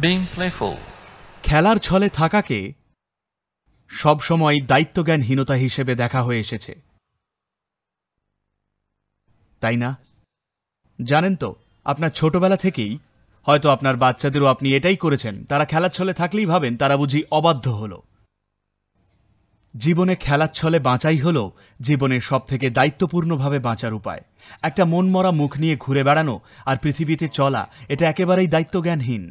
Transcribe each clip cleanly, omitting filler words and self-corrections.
being playful. খেলার ছলে থাকাকে সবসময় দায়িত্বজ্ঞানহীনতা হিসেবে দেখা হয়ে এসেছে, তাই না? জানেন তো, আপনার ছোটবেলা থেকেই হয়তো আপনার বাচ্চাদেরও আপনি এটাই করেছেন। তারা খেলার ছলে থাকলেই ভাবেন তারা বুঝি অবাধ্য হল। জীবনে খেলার ছলে বাঁচাই হল জীবনের সবথেকে দায়িত্বপূর্ণভাবে বাঁচার উপায়। একটা মনমরা মুখ নিয়ে ঘুরে বেড়ানো আর পৃথিবীতে চলা, এটা একেবারেই দায়িত্বজ্ঞানহীন,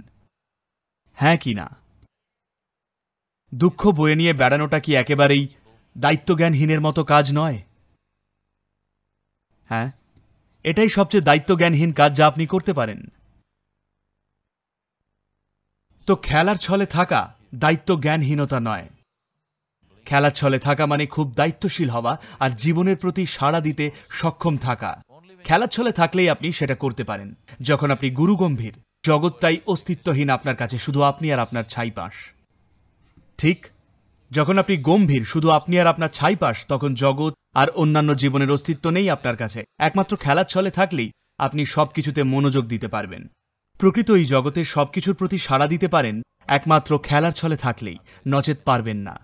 হ্যাঁ কি না? দুঃখ বয়ে নিয়ে বেড়ানোটা কি একেবারেই দায়িত্বজ্ঞানহীনের মতো কাজ নয়? হ্যাঁ, এটাই সবচেয়ে দায়িত্বজ্ঞানহীন কাজ যা আপনি করতে পারেন। তো খেলার ছলে থাকা দায়িত্বজ্ঞানহীনতা নয়। খেলার ছলে থাকা মানে খুব দায়িত্বশীল হওয়া আর জীবনের প্রতি সাড়া দিতে সক্ষম থাকা। খেলার ছলে থাকলেই আপনি সেটা করতে পারেন। যখন আপনি গুরুগম্ভীর, জগৎটাই অস্তিত্বহীন আপনার কাছে, শুধু আপনি আর আপনার ছাইপাশ। ঠিক যখন আপনি গম্ভীর, শুধু আপনি আর আপনার ছাইপাশ, তখন জগৎ আর অন্যান্য জীবনের অস্তিত্ব নেই আপনার কাছে। একমাত্র খেলার ছলে থাকলেই আপনি সবকিছুতে মনোযোগ দিতে পারবেন। প্রকৃত এই জগতের সবকিছুর প্রতি সাড়া দিতে পারেন একমাত্র খেলার ছলে থাকলেই, নচেত পারবেন না।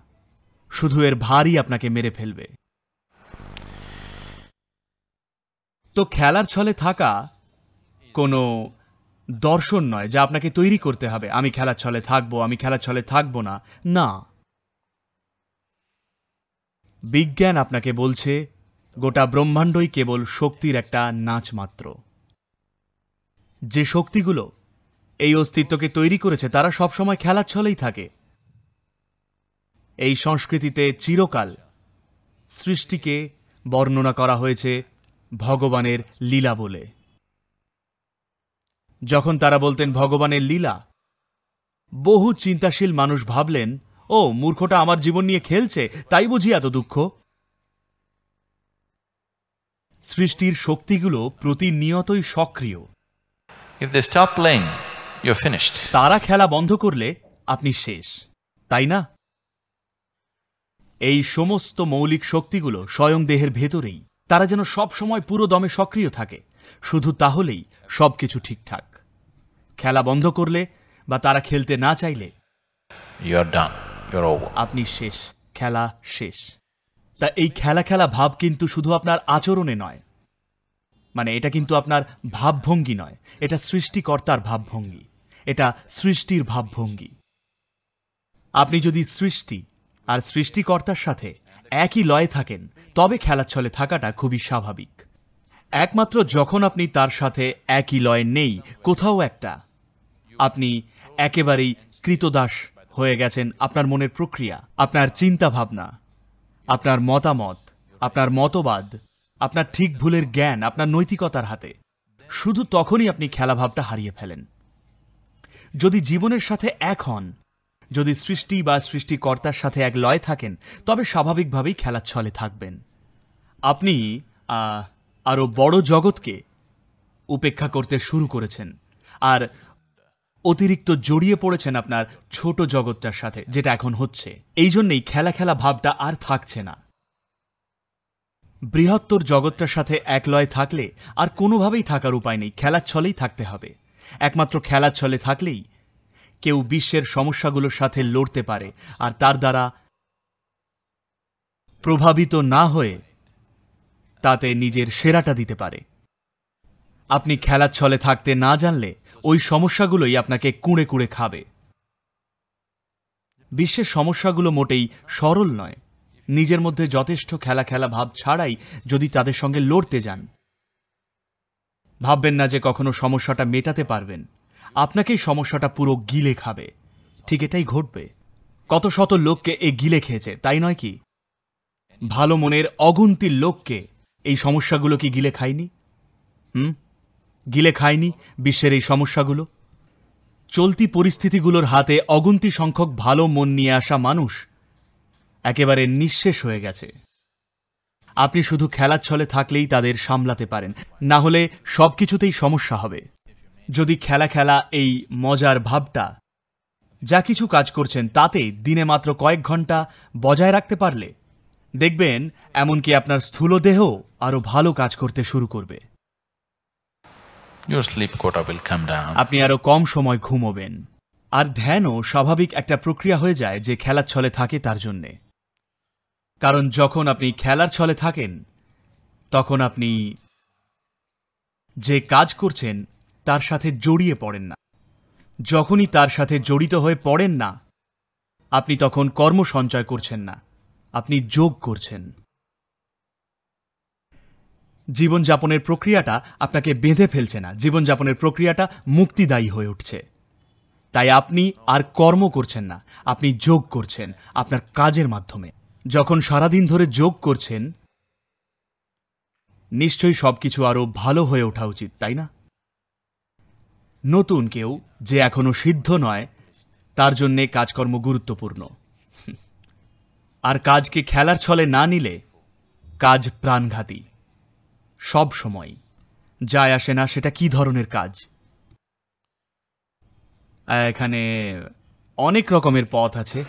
শুধু এর ভারই আপনাকে মেরে ফেলবে। তো খেলার ছলে থাকা কোনো দর্শন নয় যা আপনাকে তৈরি করতে হবে। আমি খেলার ছলে থাকবো, আমি খেলার ছলে থাকবো না। না, বিজ্ঞান আপনাকে বলছে গোটা ব্রহ্মাণ্ডই কেবল শক্তির একটা নাচ মাত্র। যে শক্তিগুলো এই অস্তিত্বকে তৈরি করেছে তারা সবসময় খেলার ছলেই থাকে। এই সংস্কৃতিতে চিরকাল সৃষ্টিকে বর্ণনা করা হয়েছে ভগবানের লীলা বলে। যখন তারা বলতেন ভগবানের লীলা, বহু চিন্তাশীল মানুষ ভাবলেন, ও মূর্খটা আমার জীবন নিয়ে খেলছে, তাই বুঝি এত দুঃখ। সৃষ্টির শক্তিগুলো প্রতিনিয়তই সক্রিয়। If they stop playing, you're finished. তারা খেলা বন্ধ করলে আপনি শেষ, তাই না? এই সমস্ত মৌলিক শক্তিগুলো স্বয়ং দেহের ভেতরেই। তারা যেন সব সময় পুরো দমে সক্রিয় থাকে। শুধু তাহলেই সবকিছু ঠিকঠাক। খেলা বন্ধ করলে বা তারা খেলতে না চাইলে You're done. You're over. আপনি শেষ, খেলা শেষ। তা এই খেলা খেলা ভাব কিন্তু শুধু আপনার আচরণে নয়, মানে এটা কিন্তু আপনার ভাবভঙ্গি নয়, এটা সৃষ্টিকর্তার ভাবভঙ্গি, এটা সৃষ্টির ভাবভঙ্গি। আপনি যদি সৃষ্টি আর সৃষ্টিকর্তার সাথে একই লয়ে থাকেন তবে খেলার ছলে থাকাটা খুবই স্বাভাবিক। একমাত্র যখন আপনি তার সাথে একই লয়ে নেই, কোথাও একটা, আপনি একেবারেই কৃতদাস হয়ে গেছেন আপনার মনের প্রক্রিয়া, আপনার চিন্তা ভাবনা, আপনার মতামত, আপনার মতবাদ, আপনার ঠিক ভুলের জ্ঞান, আপনার নৈতিকতার হাতে। শুধু তখনই আপনি খেলাভাবটা হারিয়ে ফেলেন। যদি জীবনের সাথে এক হন, যদি সৃষ্টি বা সৃষ্টিকর্তার সাথে এক লয়ে থাকেন, তবে স্বাভাবিকভাবেই খেলার ছলে থাকবেন। আপনি আরও বড় জগৎকে উপেক্ষা করতে শুরু করেছেন আর অতিরিক্ত জড়িয়ে পড়েছেন আপনার ছোট জগৎটার সাথে, যেটা এখন হচ্ছে। এই জন্যেই খেলা খেলা ভাবটা আর থাকছে না। বৃহত্তর জগৎটার সাথে এক লয়ে থাকলে আর কোনোভাবেই থাকার উপায় নেই, খেলার ছলেই থাকতে হবে। একমাত্র খেলার ছলে থাকলেই কেউ বিশ্বের সমস্যাগুলোর সাথে লড়তে পারে আর তার দ্বারা প্রভাবিত না হয়ে তাতে নিজের সেরাটা দিতে পারে। আপনি খেলার ছলে থাকতে না জানলে ওই সমস্যাগুলোই আপনাকে কুঁড়ে কুঁড়ে খাবে। বিশ্বের সমস্যাগুলো মোটেই সরল নয়। নিজের মধ্যে যথেষ্ট খেলা খেলা ভাব ছাড়াই যদি তাদের সঙ্গে লড়তে যান, ভাববেন না যে কখনো সমস্যাটা মেটাতে পারবেন। আপনাকেই সমস্যাটা পুরো গিলে খাবে। ঠিক এটাই ঘটবে। কত শত লোককে এ গিলে খেয়েছে, তাই নয় কি? ভালো মনের অগুন্তি লোককে এই সমস্যাগুলো কি গিলে খায়নি? গিলে খায়নি বিশ্বের এই সমস্যাগুলো? চলতি পরিস্থিতিগুলোর হাতে অগুন্তি সংখ্যক ভালো মন নিয়ে আসা মানুষ একেবারে নিঃশেষ হয়ে গেছে। আপনি শুধু খেলার ছলে থাকলেই তাদের সামলাতে পারেন, না হলে সবকিছুতেই সমস্যা হবে। যদি খেলা খেলা এই মজার ভাবটা যা কিছু কাজ করছেন তাতে দিনে মাত্র কয়েক ঘন্টা বজায় রাখতে পারলে দেখবেন এমনকি আপনার স্থূল দেহ আরো ভালো কাজ করতে শুরু করবে। Your sleep quota will come down. আপনি আরো কম সময় ঘুমোবেন। আর ধ্যানও স্বাভাবিক একটা প্রক্রিয়া হয়ে যায় যে খেলার ছলে থাকে তার জন্যে। কারণ যখন আপনি খেলার ছলে থাকেন তখন আপনি যে কাজ করছেন তার সাথে জড়িয়ে পড়েন না। যখনই তার সাথে জড়িত হয়ে পড়েন না, আপনি তখন কর্ম সঞ্চয় করছেন না, আপনি যোগ করছেন। জীবনযাপনের প্রক্রিয়াটা আপনাকে বেঁধে ফেলছে না, জীবনযাপনের প্রক্রিয়াটা মুক্তিদায়ী হয়ে উঠছে। তাই আপনি আর কর্ম করছেন না, আপনি যোগ করছেন আপনার কাজের মাধ্যমে। যখন সারাদিন ধরে যোগ করছেন, নিশ্চয়ই সবকিছু আরো ভালো হয়ে ওঠা উচিত, তাই না? নতুন কেউ যে এখনো সিদ্ধ নয়, তার জন্যে কাজকর্ম গুরুত্বপূর্ণ। আর কাজকে খেলার ছলে না নিলে কাজ প্রাণঘাতী। সব সময় যায় আসে না সেটা কি ধরনের কাজ। এখানে অনেক রকমের পথ আছে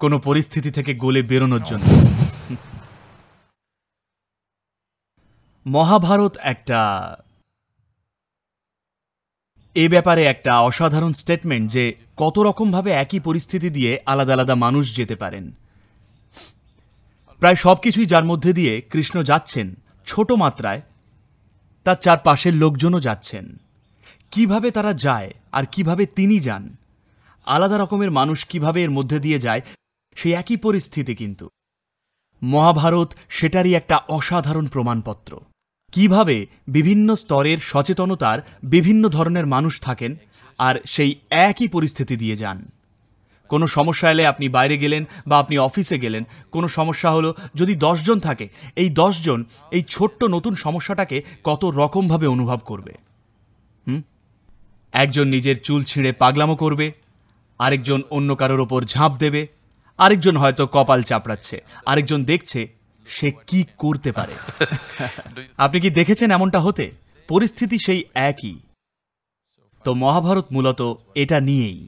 কোনো পরিস্থিতি থেকে গলে বেরোনোর জন্য। মহাভারত এ ব্যাপারে একটা অসাধারণ স্টেটমেন্ট যে কত রকমভাবে একই পরিস্থিতি দিয়ে আলাদা আলাদা মানুষ যেতে পারেন। প্রায় সবকিছুই যার মধ্যে দিয়ে কৃষ্ণ যাচ্ছেন ছোট মাত্রায়, তার চারপাশের লোকজনও যাচ্ছেন। কিভাবে তারা যায় আর কিভাবে তিনি যান, আলাদা রকমের মানুষ কিভাবে এর মধ্যে দিয়ে যায়, সেই একই পরিস্থিতি, কিন্তু মহাভারত সেটারই একটা অসাধারণ প্রমাণপত্র। কিভাবে বিভিন্ন স্তরের সচেতনতার বিভিন্ন ধরনের মানুষ থাকেন আর সেই একই পরিস্থিতি দিয়ে যান। কোনো সমস্যা এলে আপনি বাইরে গেলেন বা আপনি অফিসে গেলেন, কোনো সমস্যা হলো, যদি 10 জন থাকে, এই 10 জন এই ছোট্ট নতুন সমস্যাটাকে কত রকমভাবে অনুভব করবে। একজন নিজের চুল ছিঁড়ে পাগলামো করবে, আরেকজন অন্য কারোর ওপর ঝাঁপ দেবে, আরেকজন হয়তো কপাল চাপড়াচ্ছে, আরেকজন দেখছে সে কি করতে পারে। আপনি কি দেখেছেন এমনটা হতে? পরিস্থিতি সেই একই। তো মহাভারত মূলত এটা নিয়েই,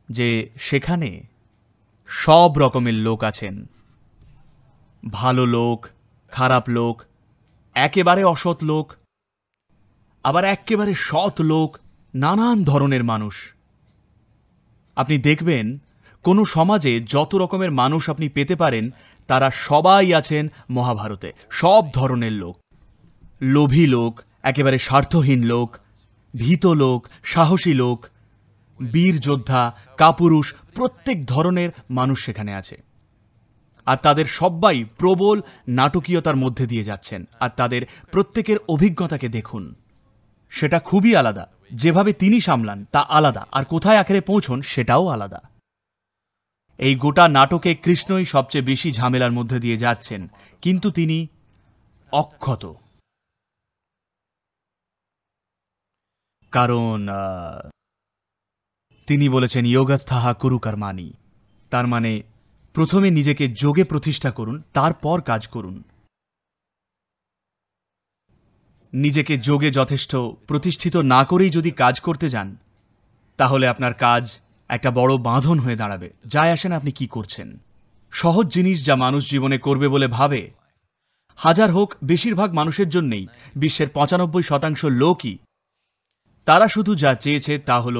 যে সেখানে সব রকমের লোক আছেন। ভালো লোক, খারাপ লোক, একেবারে অসৎ লোক, আবার একেবারে সৎ লোক, নানান ধরনের মানুষ। আপনি দেখবেন কোনো সমাজে যত রকমের মানুষ আপনি পেতে পারেন, তারা সবাই আছেন মহাভারতে। সব ধরনের লোক, লোভী লোক, একেবারে স্বার্থহীন লোক, ভীত লোক, সাহসী লোক, বীর যোদ্ধা, কাপুরুষ, প্রত্যেক ধরনের মানুষ সেখানে আছে। আর তাদের সবাই প্রবল নাটকীয়তার মধ্যে দিয়ে যাচ্ছেন। আর তাদের প্রত্যেকের অভিজ্ঞতাকে দেখুন, সেটা খুবই আলাদা। যেভাবে তিনি সামলান তা আলাদা, আর কোথায় আখেরে পৌঁছন সেটাও আলাদা। এই গোটা নাটকে কৃষ্ণই সবচেয়ে বেশি ঝামেলার মধ্যে দিয়ে যাচ্ছেন, কিন্তু তিনি অক্ষত। কারণ তিনি বলেছেন যোগস্থা কুরু কর্মাণি, তার মানে প্রথমে নিজেকে যোগে প্রতিষ্ঠা করুন, তারপর কাজ করুন। নিজেকে যোগে যথেষ্ট প্রতিষ্ঠিত না করেই যদি কাজ করতে যান, তাহলে আপনার কাজ একটা বড় বাঁধন হয়ে দাঁড়াবে। যায় আসে না আপনি কি করছেন। সহজ জিনিস যা মানুষ জীবনে করবে বলে ভাবে, হাজার হোক, বেশিরভাগ মানুষের জন্যেই, বিশ্বের 95% লোকই, তারা শুধু যা চেয়েছে তা হল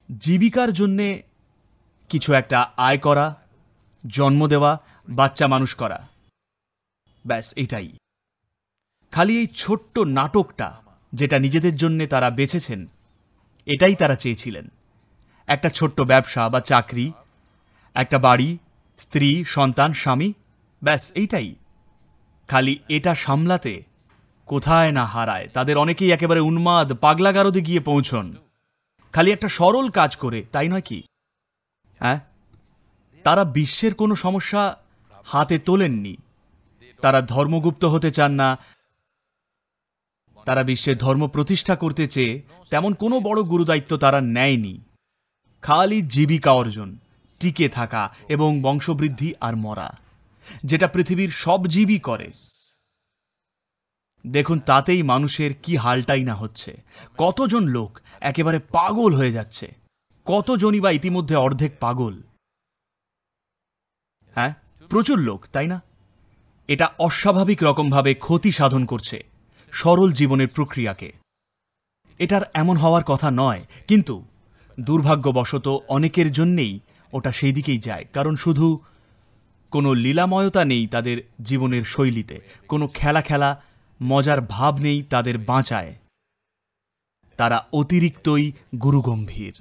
জীবিকার জন্যে কিছু একটা আয় করা, জন্ম দেওয়া, বাচ্চা মানুষ করা, ব্যাস এটাই। খালি এই ছোট্ট নাটকটা যেটা নিজেদের জন্যে তারা বেছেছেন, এটাই তারা চেয়েছিলেন। একটা ছোট্ট ব্যবসা বা চাকরি, একটা বাড়ি, স্ত্রী, সন্তান, স্বামী, ব্যাস এইটাই। খালি এটা সামলাতে কোথায় না হারায় তাদের অনেকেই একেবারে উন্মাদ, পাগলাগারদে গিয়ে পৌঁছন খালি একটা সরল কাজ করে, তাই নয় কি? হ্যাঁ, তারা বিশ্বের কোনো সমস্যা হাতে তোলেননি। তারা ধর্মগুপ্ত হতে চান না, তারা বিশ্বের ধর্ম প্রতিষ্ঠা করতে চেয়ে তেমন কোনো বড় গুরুদায়িত্ব তারা নেয়নি। খালি জীবিকা অর্জন, টিকে থাকা এবং বংশবৃদ্ধি আর মরা, যেটা পৃথিবীর সব জীবই করে। দেখুন তাতেই মানুষের কি হালটাই না হচ্ছে। কতজন লোক একেবারে পাগল হয়ে যাচ্ছে, কতজনই বা ইতিমধ্যে অর্ধেক পাগল। হ্যাঁ, প্রচুর লোক, তাই না? এটা অস্বাভাবিক রকমভাবে ক্ষতি সাধন করছে। সরল জীবনের প্রক্রিয়াকে। এটার এমন হওয়ার কথা নয়, কিন্তু দুর্ভাগ্যবশত অনেকের জন্যেই ওটা সেই দিকেই যায়, কারণ শুধু কোনো লীলাময়তা নেই তাদের জীবনের শৈলীতে, কোনো খেলা খেলা মজার ভাব নেই তাদের বাঁচায়। তারা অতিরিক্তই গুরুগম্ভীর।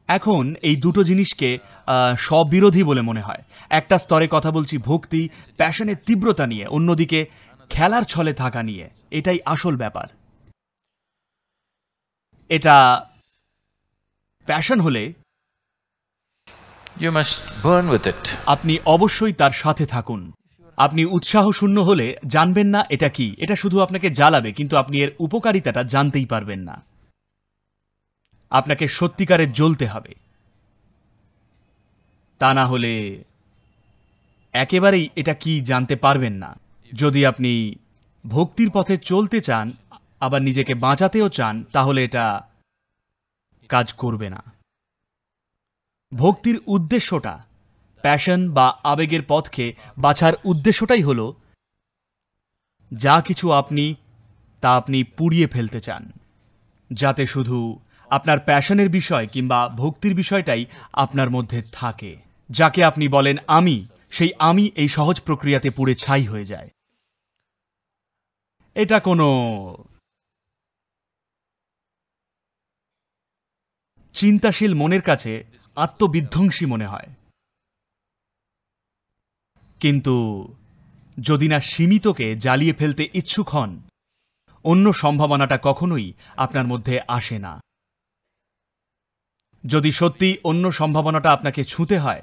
এখন এই দুটো জিনিসকে স্ববিরোধী বলে মনে হয়। একটা স্তরে কথা বলছি ভক্তি, প্যাশনের তীব্রতা নিয়ে, অন্যদিকে খেলার ছলে থাকা নিয়ে। এটাই আসল ব্যাপার। এটা প্যাশন হলে You must burn with it. আপনি অবশ্যই তার সাথে থাকুন। আপনি উৎসাহ শূন্য হলে জানবেন না এটা কি, এটা শুধু আপনাকে জ্বালাবে, কিন্তু আপনি এর উপকারিতাটা জানতেই পারবেন না। আপনাকে সত্যিকারের জ্বলতে হবে, তা না হলে একেবারেই এটা কি জানতে পারবেন না। যদি আপনি ভক্তির পথে চলতে চান, আবার নিজেকে বাঁচাতেও চান, তাহলে এটা কাজ করবে না। ভক্তির উদ্দেশ্যটা, প্যাশন বা আবেগের পথকে বাছার উদ্দেশ্যটাই হল যা কিছু তা আপনি পুড়িয়ে ফেলতে চান, যাতে শুধু আপনার প্যাশনের বিষয় কিংবা ভক্তির বিষয়টাই আপনার মধ্যে থাকে। যাকে আপনি বলেন আমি, সেই আমি এই সহজ প্রক্রিয়াতে পুড়ে ছাই হয়ে যায়। এটা কোনো চিন্তাশীল মনের কাছে আত্মবিধ্বংসী মনে হয়, কিন্তু যদি না সীমিতকে জ্বালিয়ে ফেলতে ইচ্ছুক হন, অন্য সম্ভাবনাটা কখনোই আপনার মধ্যে আসে না। যদি সত্যি অন্য সম্ভাবনাটা আপনাকে ছুঁতে হয়,